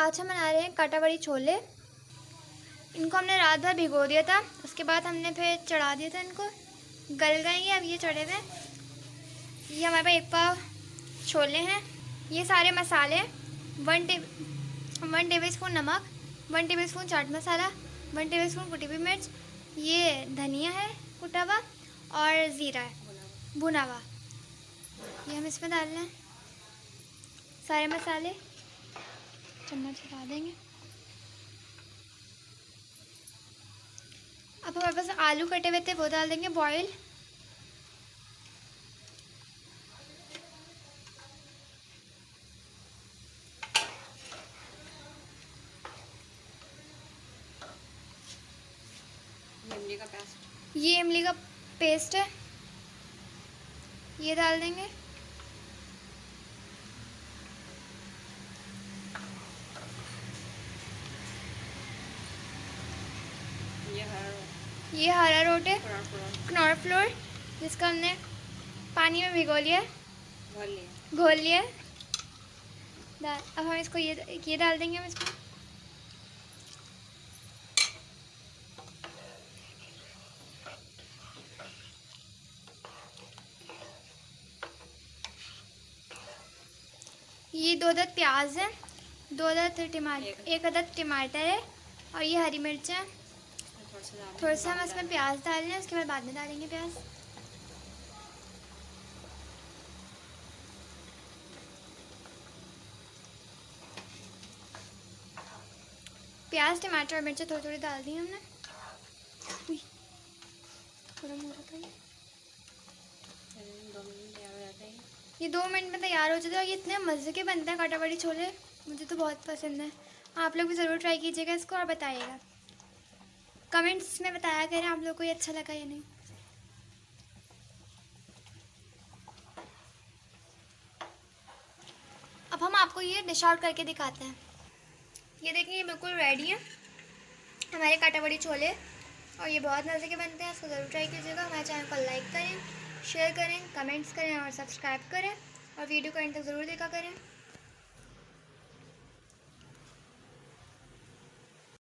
आज हम बना रहे हैं काटावाड़ी छोले। इनको हमने रात भर भिगो दिया था, उसके बाद हमने फिर चढ़ा दिया था। इनको गल गए ये, अब ये चढ़े हुए। ये हमारे पास 1 पाव छोले हैं। ये सारे मसाले 1 टेबल स्पून नमक, 1 table spoon chaat masala, 1 table spoon कुटी हुई मिर्च, ये धनिया है कुटा हुआ और ज़ीरा है भुना हुआ। ये हम इसमें डाल रहे हैं सारे मसाले। चम्मच हटा देंगे। अब हमारे पास आलू कटे हुए थे, वो डाल देंगे बॉयल। ये इमली का पेस्ट है, ये डाल देंगे। ये हरा रोट है, कनौर फ्लोर, जिसका हमने पानी में भिगो लिया, घोल लिया। अब हम इसको ये डाल देंगे हम इसको। ये 2 अदद प्याज है, 2 अदद टमाटर, 1 अदद टमाटर है और ये हरी मिर्च है। थोड़ा सा हम इसमें प्याज डाल रहे हैं, उसके बाद में डालेंगे प्याज। प्याज टमाटर और मिर्च थोड़ी थोड़ी डाल दी हमने। थोड़ा मोटा था ये 2 मिनट में तैयार हो जाता है। ये इतने मज़े के बनते हैं काटावाड़ी छोले, मुझे तो बहुत पसंद है। आप लोग भी ज़रूर ट्राई कीजिएगा इसको और बताइएगा। कमेंट्स में बताया करें आप लोग को ये अच्छा लगा या नहीं। अब हम आपको ये डिश आउट करके दिखाते हैं। ये देखिए, ये बिल्कुल रेडी है हमारे काटावाड़ी छोले और ये बहुत मज़े के बनते हैं। इसको ज़रूर ट्राई कीजिएगा। हमारे चैनल को लाइक करें, शेयर करें, कमेंट्स करें और सब्सक्राइब करें और वीडियो को एंड तक ज़रूर देखा करें।